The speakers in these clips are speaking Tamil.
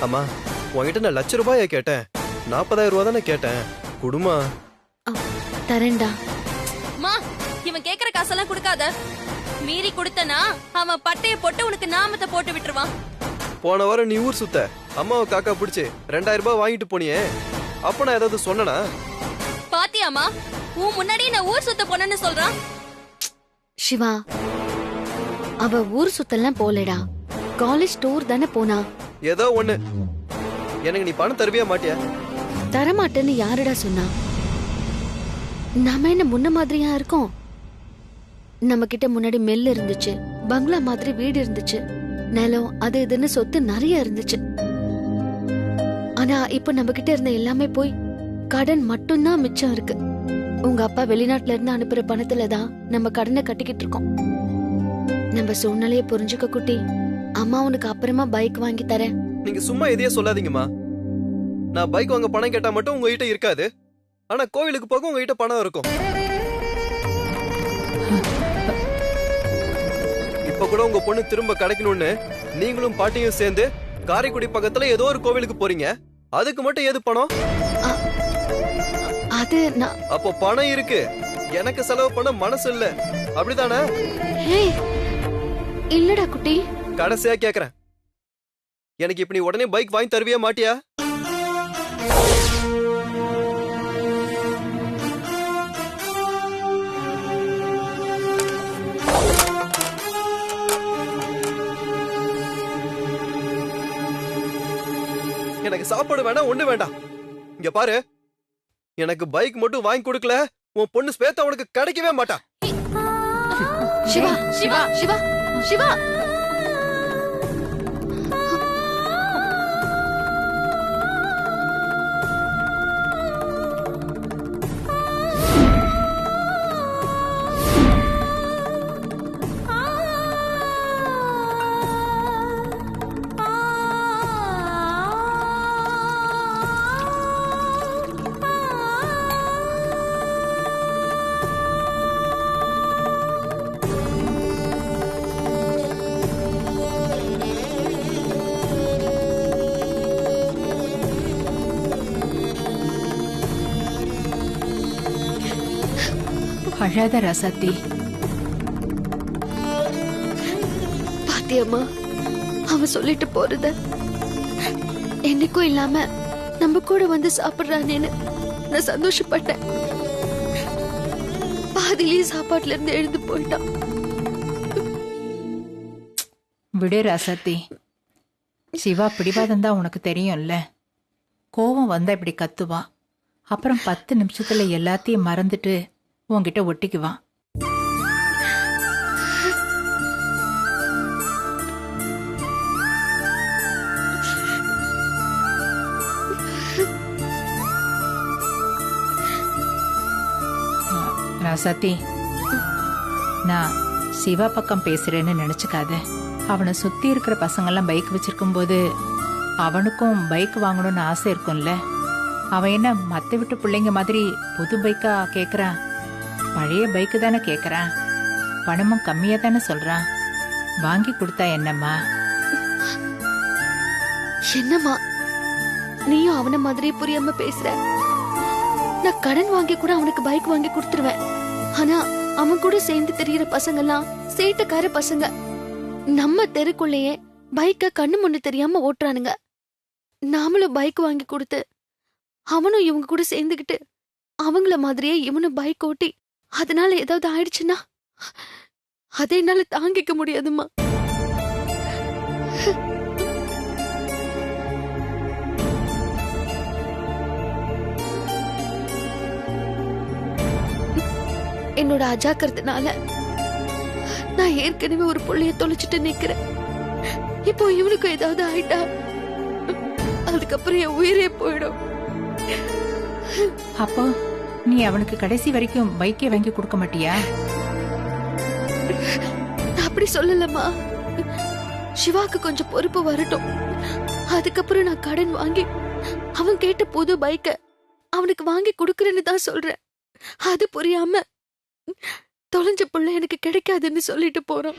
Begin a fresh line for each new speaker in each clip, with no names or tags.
அம்மா உன்கிட்ட நான் ₹1,00,000 கேட்டேன், 40,000 ரூபா தானே கேட்டேன், குடுமா.
தரேன்டா.
மா, இவன் கேக்குற காசெல்லாம் கொடுக்காத. மீறி கொடுத்தனா அவன் பட்டைய போட்டு உனக்கு நாமத்தை போட்டு விட்டுருவான்.
போன வாரம் நீ ஊர் சுத்த அம்மாவை காக்கா பிடிச்சு 2,000 ரூபாய் வாங்கிட்டு போனியே, அப்ப நான் ஏதாவது சொன்னனா?
பாத்தியாமா, உன் முன்னாடி நான் ஊர் சுத்த போனேன்னு சொல்றான்.
சிவா, அவ ஊர் சுத்தெல்லாம் போலடா, காலேஜ் டூர் தானே போனா.
ஏதோ ஒண்ணு, எனக்கு நீ பணம் தருவியா மாட்டியா?
தரமாட்டேன்னு யாருடா சொன்னா? நாம என்ன முன்ன மாதிரியா இருக்கோம்? நம்ம கிட்ட முன்னாடி மெல் இருந்துச்சு, பங்களா மாதிரி வீடு இருந்துச்சு, நிலம் அது இதுன்னு சொத்து நிறைய இருந்துச்சு. ஆனா இப்ப நம்ம கிட்ட இருந்த எல்லாமே போய் கடன் மட்டும்தான் மிச்சம் இருக்கு. உங்க அப்பா வெளிநாட்டுல இருந்து அனுப்புற பணத்துலதான் நம்ம கடனை கட்டிக்கிட்டு இருக்கோம். நம்ம சூழ்நிலைய புரிஞ்சுக்க குட்டி. அம்மா உனக்கு அப்புறமா பைக் வாங்கி தரேன்.
நீங்க சும்மா எதையே சொல்லாதீங்கம்மா. நான் பைக் வாங்க பணம் கேட்டா மட்டும் உங்ககிட்ட இருக்காது, ஆனா கோவிலுக்கு போக உங்ககிட்ட பணம் இருக்கும். இப்ப கூட உங்க பொண்ணு திரும்ப கிடைக்கணும்னு நீங்களும் பாட்டியும் சேர்ந்து காரைக்குடி பக்கத்துல ஏதோ ஒரு கோவிலுக்கு போறீங்க, அதுக்கு மட்டும் ஏது பணம்?
அது
அப்போ பணம் இருக்கு, எனக்கு செலவு பண்ண மனசு இல்ல, அப்படிதானே?
இல்லடா குட்டி.
கடைசியா கேக்குறேன், எனக்கு இப்ப நீ உடனே பைக் வாங்கி தருவியா மாட்டியா? எனக்கு சாப்பாடு வேணாம், ஒண்ணு வேண்டாம். இங்க பாரு, எனக்கு பைக் மட்டும் வாங்கி கொடுக்கல உன் பொண்ணு ஸ்வேதா உனக்கு கிடைக்கவே மாட்டா.
சிவா சிவா சிவா சிவா,
அழாத ரசத்தி.
பாத்தியம்மா, அவன் சொல்லிட்டு போறத என்னைக்கும் இல்லாம நம்ம கூட வந்து சாப்பிடுறானேன்னு நான் சந்தோஷப்பட்டேன். பாதியிலேயே சாப்பாட்டுல இருந்து எழுந்து போயிட்டான்.
விடு ரசத்தி, சிவா பிடிவாதம் தான் உனக்கு தெரியும்ல. கோவம் வந்தா இப்படி கத்துவா, அப்புறம் 10 நிமிஷத்துல எல்லாத்தையும் மறந்துட்டு உன்கிட்ட ஒட்டிக்குவான். ராசாத்தி, நான் சிவா பக்கம் பேசுறேன்னு நினைச்சுக்காத. அவனை சுத்தி இருக்கிற பசங்கெல்லாம் பைக் வச்சிருக்கும் போது அவனுக்கும் பைக் வாங்கணும்னு ஆசை இருக்கும்ல. அவன் என்ன மத்த விட்டு பிள்ளைங்க மாதிரி புது பைக்கா கேக்குறான்? பழைய பைக்கு தானே கேக்குறான், பணமும் கம்மியா தானே சொல்றான். வாங்கி கொடுத்தா என்னம்மா?
என்னம்மா நீயும் அவன மாதிரியே புரியாம பேசுற? நான் கடன் வாங்கி கூட அவனுக்கு பைக் வாங்கி கொடுத்துருவேன். ஆனா அவன் கூட சேர்ந்து தெரியற பசங்க எல்லாம் சேட்டக்கார பசங்க. நம்ம தெருக்குள்ளேயே பைக்க கண்ணு முன்னு தெரியாம ஓட்டுறானுங்க. நாமளும் பைக் வாங்கி கொடுத்து அவனும் இவங்க கூட சேர்ந்துகிட்டு அவங்கள மாதிரியே இவனும் பைக் ஓட்டி அதனால ஏதாவது ஆயிடுச்சுன்னா அதை என்னால தாங்கிக்க முடியாதுமா. என்னோட அஜாக்கிரத்தினால நான் ஏற்கனவே ஒரு புள்ளைய தொலைச்சிட்டு நிக்கிறேன். இப்போ இவனுக்கு ஏதாவது ஆயிட்டா அதுக்கப்புறம் என் உயிரே போயிடும்.
அப்போ நீ அவனுக்கு கடைசி வரைக்கும் பைக்கே வாங்கி கொடுக்க மாட்டியா?
அப்படி சொல்லலம்மா. சிவாக்கு கொஞ்சம் பொறுப்பு வரட்டும், அதுக்கப்புறம் நான் கடன் வாங்கி அவன் கேட்ட புது பைக்க அவனுக்கு வாங்கி கொடுக்கறேன்னு தான் சொல்றேன். அது புரியாம தொலைஞ்ச புள்ள எனக்கு கிடைக்காதுன்னு சொல்லிட்டு போறான்.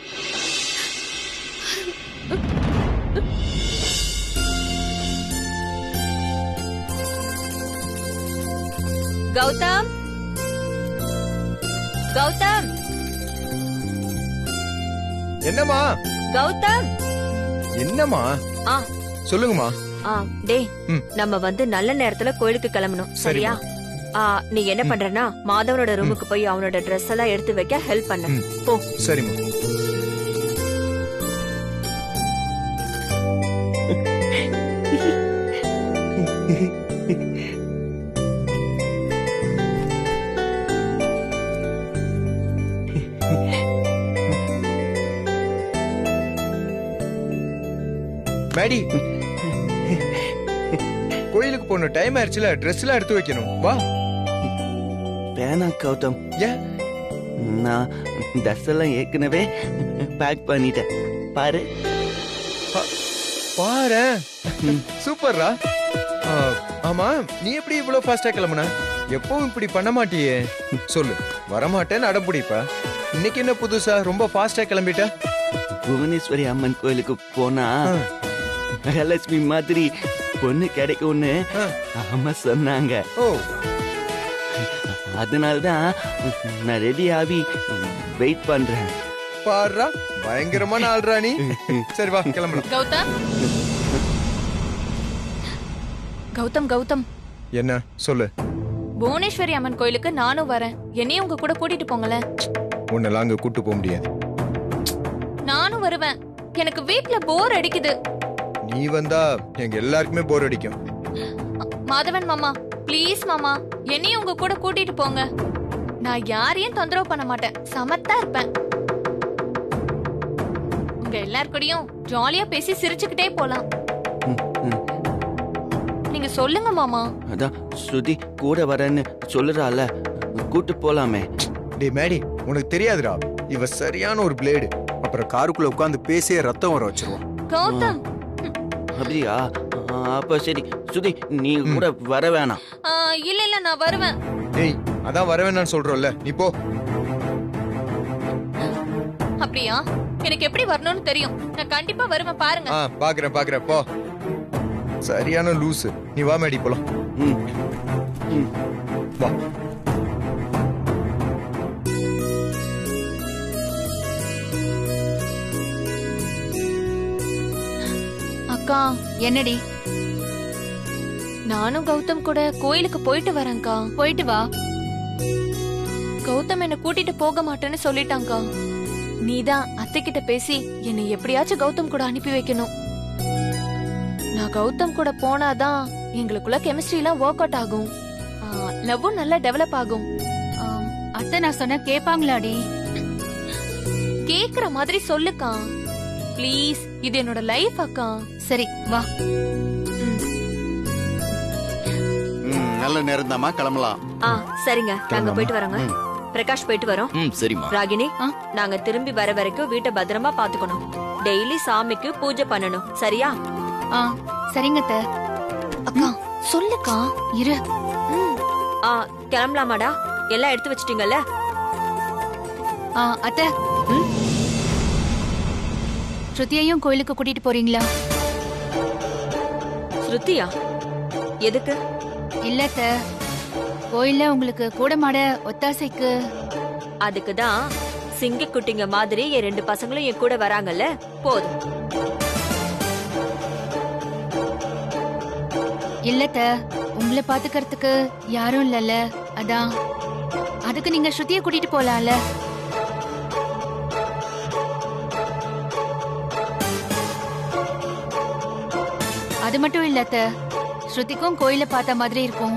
கௌதம் கௌதம்
என்னம்மா
கௌதம்
என்னம்மா
ஆ
சொல்லுங்கம்மா.
டேய்
ம்.
நம்ம வந்து நல்ல நேரத்துல கோயிலுக்கு கிளம்பணும் சரியா? நீ என்ன பண்றனா மாதவனோட ரூமுக்கு போய் அவனோட ட்ரெஸ் எல்லாம் எடுத்து வைக்க ஹெல்ப் பண்ணு.
ம்.
போ.
சரிம்மா. மேடி கோயிலுக்கு போன டைம் ஆயிடுச்சுல, ட்ரெஸ் எல்லாம் எடுத்து வைக்கணும். வா.
வேணாம் கௌதம்,
ஏன்?
நான் ட்ரெஸ் எல்லாம் ஏற்கனவே பேக் பண்ணிட்டேன். பாரு.
பாரு சூப்பர்ரா. ஆமா, நீ எப்படி இவ்வளவு ஃபாஸ்டா கிளம்புன? எப்பவும் இப்படி பண்ண மாட்டியே. சொல்லு, வரமாட்டேன்னு அடம்பிடிப்பா. இன்னைக்கு என்ன புதுசா ரொம்ப ஃபாஸ்டா கிளம்பிட்ட?
புவனேஸ்வரி அம்மன் கோயிலுக்கு போனா மகாலட்சுமி மாதிரி பொண்ணு கிடைக்கும்னு அம்மா சொன்னாங்க.
ஓ,
அதனாலதான் நான் ரெடி ஆகி வெயிட் பண்றேன்.
பாருடா, பயங்கரமான ஆள்றா நீ. சரி வா கிளம்பலாம்.
கௌதம் கௌதம் கௌதம்
என்ன சொல்லு.
புவனேஸ்வரி அம்மன் கோயிலுக்கு நானும் வரேன். என்னையும் உங்க கூட கூட்டிட்டு போங்களேன்.
உன்னெல்லாம் அங்க கூட்டு போக முடியாது.
நானும் வருவேன். எனக்கு வீட்ல போர் அடிக்குது.
நீ வந்தா எங்க எல்லாருக்குமே போர் அடிக்கும்.
மாதவன் மாமா ப்ளீஸ் மாமா, என்னையும் உங்க கூட கூட்டிட்டு போங்க. நான் யாரையும் தொந்தரவு பண்ண மாட்டேன், சமத்தா இருப்பேன். உங்க எல்லார் கூடயும் ஜாலியா பேசி சிரிச்சுக்கிட்டே போலாம்.
ம், ம்.
நீங்க சொல்லுங்க மாமா.
அதான் ஸ்ருதி கூட வரேன்னு சொல்லுறால, கூட்டு போலாமே.
டே மேடி, உனக்கு தெரியாதுடா, இவ சரியான ஒரு பிளேடு. அப்புறம் காருக்குள்ள உட்கார்ந்து பேசியே ரத்தம் வர வச்சிருவான்.
கௌதம்
அப்படியா? அப்ப சரி ஸ்ருதி, நீ கூட வர வேணாம்.
இல்ல இல்ல நான் வருவேன்.
டேய், அதான் வர வேணாம்னு சொல்றோம்ல, நீ போ.
அப்படியா? எனக்கு எப்படி வரணும்னு தெரியும். நான் கண்டிப்பா வருவேன், பாருங்க.
பாக்குறேன் போ. சரியான லூசு. நீ வா மேடி போலாம்.
ம், ம்.
வா.
அக்கா என்னடி? நானும் கௌதம் கூட கோயிலுக்கு போயிட்டு வரேன்க்கா. போயிட்டு வா. கௌதம் என்ன கூட்டிட்டு போக மாட்டேன்னு சொல்லிட்டாங்கக்கா. நீதான் அத்தை கிட்ட பேசி என்னை எப்படியாச்சும் கௌதம் கூட அனுப்பி வைக்கணும். நான் கௌதம் கூட போனாதான் எங்களுக்குள்ள கெமிஸ்ட்ரி எல்லாம் ஒர்க் அவுட் ஆகும், லவ்வும் நல்லா டெவலப் ஆகும்.
அத்தை நான் சொன்ன கேப்பாங்களாடி?
கேக்குற மாதிரி சொல்லுக்கா ப்ளீஸ். இது என்னோட லைஃப் அக்கா.
சரி வா.
நல்ல நேரம் தாமா, கிளம்பலாம்.
சரிங்க, நாங்க போயிட்டு வரோங்க. பிரகாஷ் போயிட்டு வரோம்.
சரிம்மா.
ராகினி, நாங்க திரும்பி வர வரைக்கும் வீட்டை பத்திரமா பாத்துக்கணும். டெய்லி சாமிக்கு பூஜை பண்ணணும் சரியா?
சரிங்க அத்தை.
அக்கா சொல்லுக்கா.
இரு.
கிளம்பலாமாடா? எல்லாம் எடுத்து வச்சிட்டீங்கல்ல?
அத்தை, ஸ்ருதியையும் கோயிலுக்கு கூட்டிட்டு போறீங்களா?
ஸ்ருதியா? எதுக்கு?
இல்ல அத்தை, கோயில்ல உங்களுக்கு கூட மாட ஒத்தாசைக்கு.
அதுக்குதான் சிங்க குட்டிங்க மாதிரி என் 2 பசங்களும் என் கூட வராங்கல்ல, போதும்.
இல்ல அத்தை, உங்களை பாத்துக்கிறதுக்கு யாரும் இல்லல்ல, அதான். அதுக்கு நீங்க ஸ்ருதியை கூட்டிட்டு போலாம்ல. அது மட்டும் இல்ல அத்தை, ஸ்ருதிக்கும் கோயில பார்த்த மாதிரி இருக்கும்.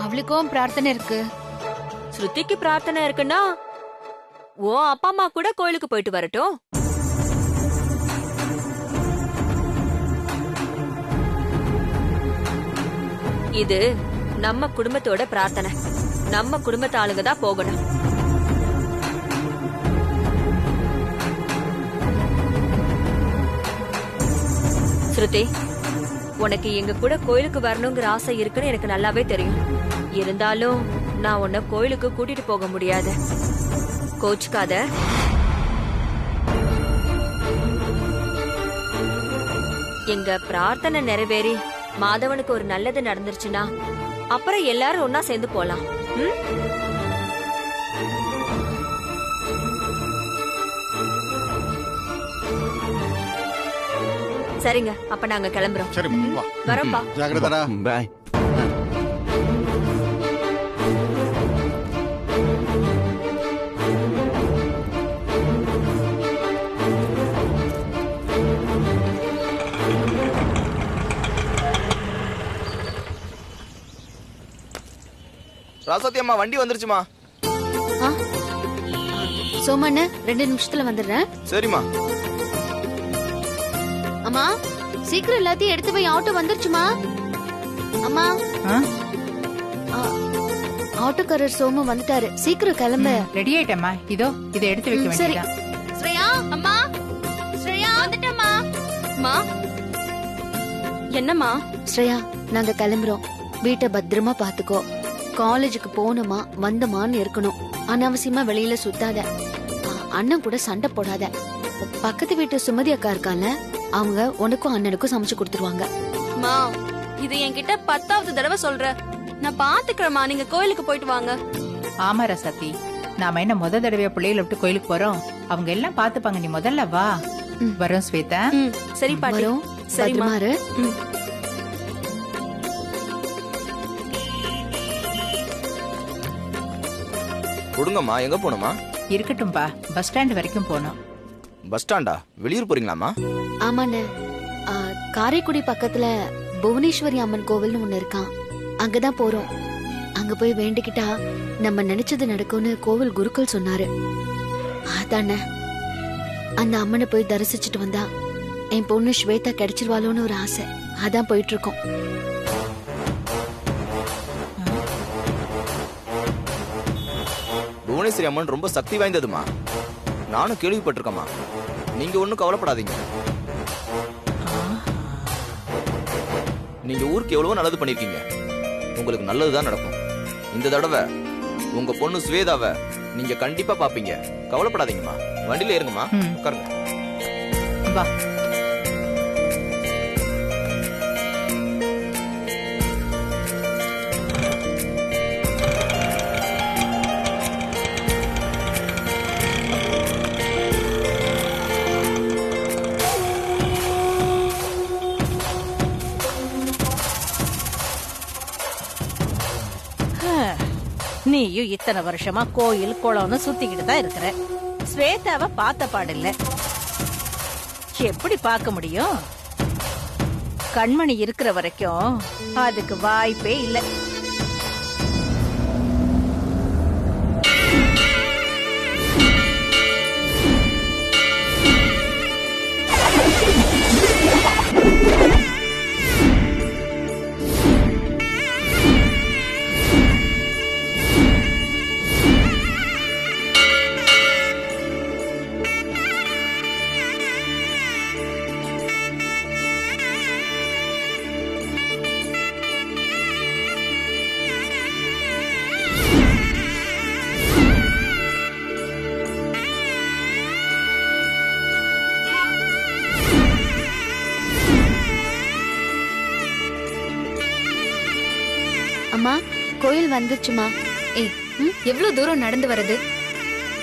அவளுக்கும் பிரார்த்தனை இருக்கு.
ஸ்ருதிக்கு பிரார்த்தனை இருக்குன்னா ஓ அப்பா அம்மா கூட கோயிலுக்கு போயிட்டு வரட்டும். இது நம்ம குடும்பத்தோட பிரார்த்தனை. நம்ம குடும்பத்து ஆளுங்க தான் போகணும். ஸ்ருதி, உனக்கு எங்க கூட கோயிலுக்கு வரணுங்கிற ஆசை இருக்குன்னு எனக்கு நல்லாவே தெரியும். இருந்தாலும் நான் உன்னை கோயிலுக்கு கூட்டிட்டு போக முடியாது. கோச்சுக்காத. எங்க பிரார்த்தனை நிறைவேறி மாதவனுக்கு ஒரு நல்லது நடந்துருச்சுன்னா அப்புறம் எல்லாரும் ஒன்னா சேர்ந்து போலாம்.
சரிங்க, அப்ப நாங்க கிளம்புறோம்.
சரி வா.
வரோம்ப்பா.
ஜாகிரதடா.
பாய்.
ராசாத்தி அம்மா வண்டி வந்துருச்சுமா.
சோமண்ண 2 நிமிஷத்துல வந்துடுறேன்.
சரிம்மா.
அம்மா சீக்கிரம் எல்லாத்தையும் எடுத்து போய் ஆட்டோ வந்துருச்சுமா. அம்மா ஆட்டோக்காரர் சோமு வந்துட்டாரு, சீக்கிரம் கிளம்ப.
ரெடி ஆயிட்டேம்மா, இதோ இதை எடுத்து வைக்க
சரி.
வேண்டியதா.
ஸ்ரேயா, அம்மா. ஸ்ரேயா வந்துட்டேம்மா. அம்மா. என்னம்மா?
ஸ்ரேயா, நாங்க கிளம்புறோம். வீட்டை பத்திரமா பாத்துக்கோ. காலேஜுக்கு போனோமா வந்தமான்னு இருக்கணும். அனாவசியமா வெளியில சுத்தாத. அண்ணன் கூட சண்டை போடாத. பக்கத்து வீட்டு சுமதி அக்கா இருக்கால, அவங்க உனக்கும் அண்ணனுக்கும் சமைச்சு கொடுத்துருவாங்க.
அம்மா, இது என்கிட்ட 10வது தடவை சொல்ற. நான் பாத்துக்கிறேம்மா, நீங்க கோயிலுக்கு போயிட்டு வாங்க.
ஆமா ரசாத்தி, நாம என்ன முத தடவையா பிள்ளைகளை விட்டு கோயிலுக்கு போறோம். அவங்க எல்லாம் பாத்துப்பாங்க, நீ முதல்ல வா. வரோம் ஸ்வேதா.
சரி பாட்டி.
வரோம்.
சரிம்மா.
பத்திரமா இரு.
கொடுங்கம்மா. எங்க போகணுமா?
இருக்கட்டும்பா, பஸ் ஸ்டாண்ட் வரைக்கும் போனோம்.
பஸ் ஸ்டாண்டா? வெளியூர் போறீங்களாமா?
ஆமாண்ணே. காரைக்குடி பக்கத்துல புவனேஸ்வரி அம்மன் கோவில்னு ஒண்ணு இருக்கான், அங்கதான் போறோம். அங்க போய் வேண்டிக்கிட்டா நம்ம நினைச்சது நடக்கும்னு கோவில் குருக்கள் சொன்னாரு. அதானே, அந்த அம்மனை போய் தரிசிச்சுட்டு வந்தா என் பொண்ணு ஸ்வேதா கிடைச்சிருவாளோன்னு ஒரு ஆசை. அதான் போயிட்டு இருக்கோம்.
புவனேஸ்வரி அம்மன் ரொம்ப சக்தி வாய்ந்ததுமா. நானும் கேள்விப்பட்டிருக்கேம்மா. நீங்க ஒன்னும் கவலைப்படாதீங்க. நீங்க ஊருக்கு எவ்வளவோ நல்லது பண்ணிருக்கீங்க. உங்களுக்கு நல்லதுதான் நடக்கும். இந்த தடவை உங்க பொண்ணு ஸ்வேதாவை நீங்க கண்டிப்பா பாப்பீங்க. கவலைப்படாதீங்கம்மா. வண்டியில ஏறுங்கம்மா, உட்காருங்க.
வா.
நீயும் இத்தனை வருஷமா கோயில் குளம்னு சுத்திக்கிட்டு தான் இருக்கிற. ஸ்வேதாவை பார்த்த பாடில்ல. எப்படி பார்க்க முடியும்? கண்மணி இருக்கிற வரைக்கும் அதுக்கு வாய்ப்பே இல்லை.
அம்மா, கோயில் வந்துருச்சுமா.
ஏய், எவ்வளவு தூரம் நடந்து வர்றது?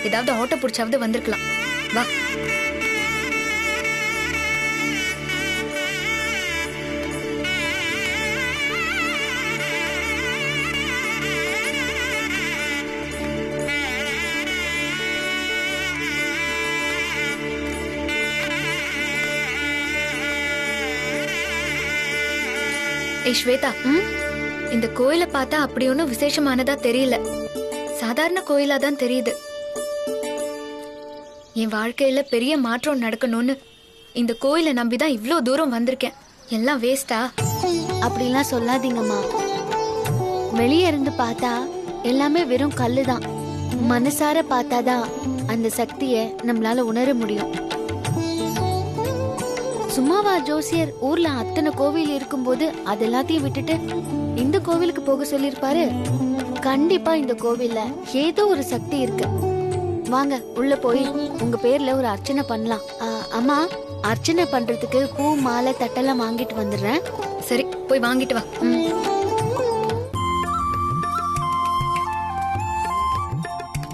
ஏதாவது ஆட்டோ பிடிச்சாவது வந்திருக்கலாம். வா. ஏய் ஸ்வேதா, இந்த கோயிலை பார்த்தா அப்படி ஒன்னும் விசேஷமானதா தெரியல. சாதாரண கோயிலா தான் தெரியுது. என் வாழ்க்கையில பெரிய மாற்றம் நடக்கணும்னு இந்த கோயிலை நம்பிதான் இவ்ளோ தூரம் வந்திருக்கேன். எல்லாம் வேஸ்டா?
அப்படிலாம் சொல்லாதீங்கம்மா. வெளியே இருந்து பார்த்தா எல்லாமே வெறும் கல்லுதான். மனசார பார்த்தாதான் அந்த சக்தியை நம்மளால உணர முடியும். சும்மாவா ஜோசியர் ஊர்ல அத்தனை கோவில் இருக்கும்போது அது எல்லாத்தையும் விட்டுட்டு இந்த கோவிலுக்கு போக சொல்லிருப்பாரு? கண்டிப்பா இந்த கோவில்ல ஏதோ ஒரு சக்தி இருக்கு. வாங்க உள்ள போய் உங்க பேர்ல ஒரு அர்ச்சனை பண்ணலாம். அம்மா, அர்ச்சனை பண்றதுக்கு பூ மாலை தட்டெல்லாம் வாங்கிட்டு வந்துடுறேன்.
சரி, போய் வாங்கிட்டு வா.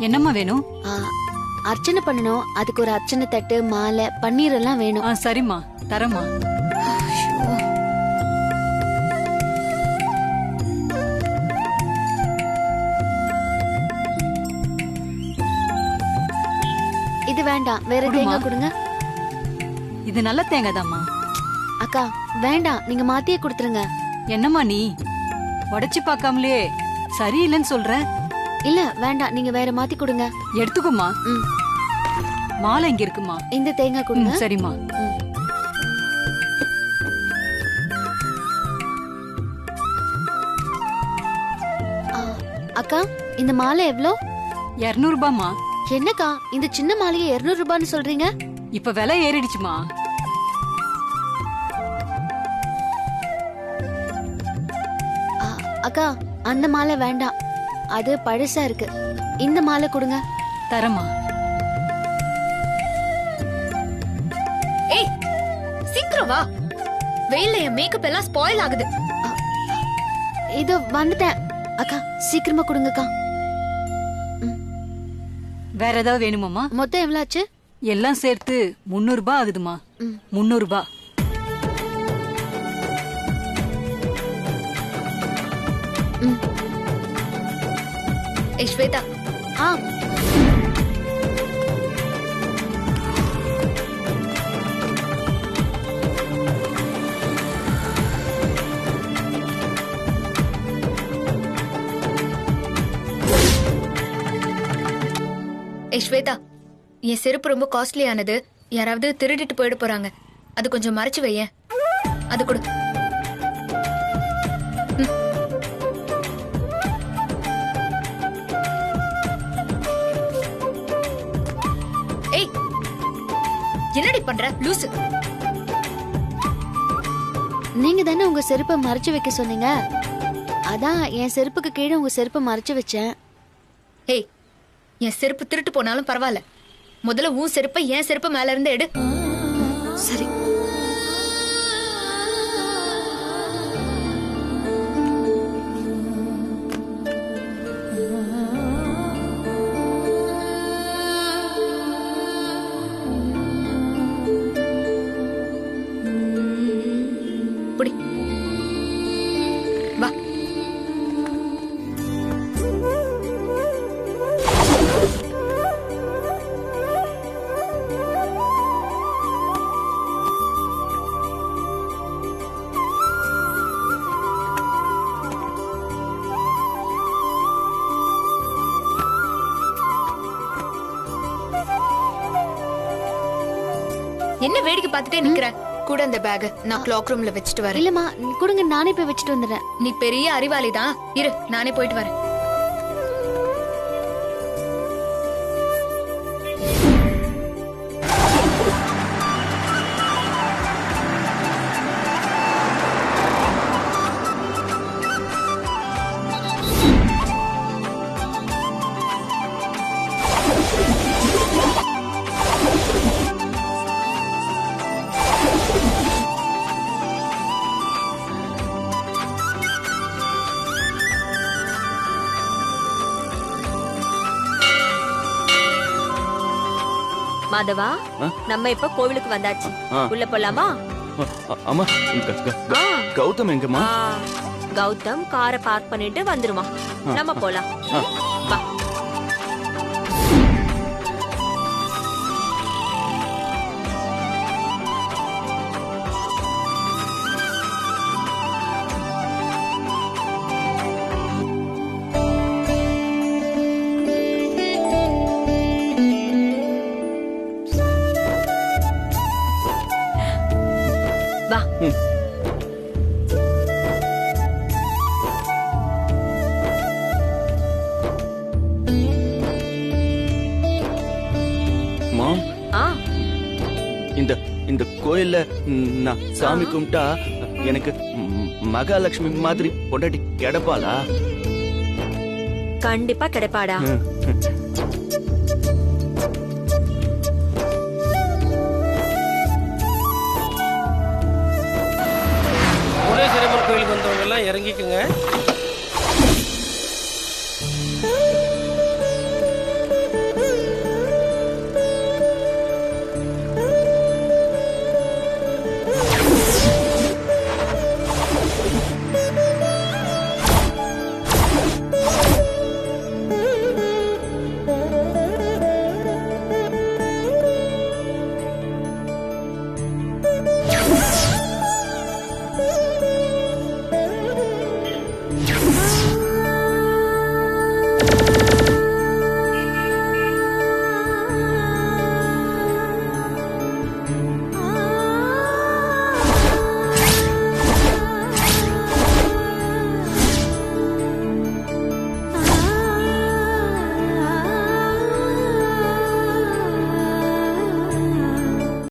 என்னம்மா வேணும்?
அர்ச்சனை பண்ணணும். அதுக்கு ஒரு அர்ச்சனை தட்டு, மாலை, பன்னீர் எல்லாம் வேணும்.
சரிம்மா, தரமா.
இது வேண்டாம், வேற தேங்காய் கொடுங்க.
இது நல்ல தேங்காய் தாம்மா.
அக்கா வேண்டாம், நீங்க மாத்தியே கொடுத்துருங்க.
என்னம்மா நீ உடைச்சு பார்க்காமலே சரியில்லைன்னு சொல்ற?
இல்ல வேண்டாம், நீங்க வேற மாத்தி கொடுங்க.
எடுத்துக்குமா. மாலை இங்க இருக்குமா?
இந்த தேங்காய் கொடுங்க.
சரிம்மா.
அக்கா இந்த மாலை எவ்வளோ?
200 ரூபாய்மா.
என்னக்கா இந்த சின்ன மாலையை 200 ரூபான்னு சொல்றீங்க?
இப்ப விலை ஏறிடுச்சுமா.
அக்கா அந்த மாலை வேண்டாம், அது பழசா இருக்கு. இந்த மாலை கொடுங்க.
தரமா.
ஏய் சீக்கிரம் வா, வெயில்ல என் மேக்கப் எல்லாம் ஸ்பாயில் ஆகுது.
இது வந்துட்டேன். அக்கா சீக்கிரமா கொடுங்கக்கா.
வேற ஏதாவது வேணுமாமா?
மொத்தம் எவ்வளவு ஆச்சு?
எல்லாம் சேர்த்து 300 ரூபாய் ஆகுதுமா. 300 ரூபாய்.
ஏய் ஸ்வேதா. ஏய் ஸ்வேதா, என் செருப்பு ரொம்ப காஸ்ட்லியானது. யாராவது திருடிட்டு போயிட போறாங்க. அது கொஞ்சம் மறைச்சு வையேன். அது கொடு. ஏய் என்னடி பண்ற லூசு?
நீங்க தானே உங்க செருப்பை மறைச்சு வைக்க சொன்னீங்க. அதான் என் செருப்புக்கு கீழே உங்க செருப்பை மறைச்சு வச்சேன்.
ஏய் என் செருப்பு திருட்டு போனாலும் பரவாயில்ல, முதல்ல உன் செருப்பை என் செருப்பு மேல இருந்து எடு.
சரி.
புடி வா. என்ன வேடிக்கை பார்த்துட்டே நிக்கிற? கூட அந்த பேக் நான் கிளாக் ரூம்ல வச்சுட்டு வரேன்.
இல்லம்மா கொடுங்க, நானே போய் வச்சுட்டு வந்துடுறேன்.
நீ பெரிய அறிவாளி தான், இரு நானே போயிட்டு வரேன்.
மாதவா, நம்ம இப்ப கோவிலுக்கு வந்தாச்சு. உள்ள போலாமா?
அம்மா, கௌதம் எங்கம்மா?
கௌதம் காரை பார்க் பண்ணிட்டு வந்துருமா. நம்ம போலாம். வா. வா.
மாம், இந்த கோயில்ல நான் சாமி கும்பிட்டா எனக்கு மகாலட்சுமி மாதிரி பொண்டாட்டி கிடைப்பாளா?
கண்டிப்பா கிடைப்பாடா.
கோயிலுக்கு வந்தவங்க எல்லாம் இறங்கிக்குங்க.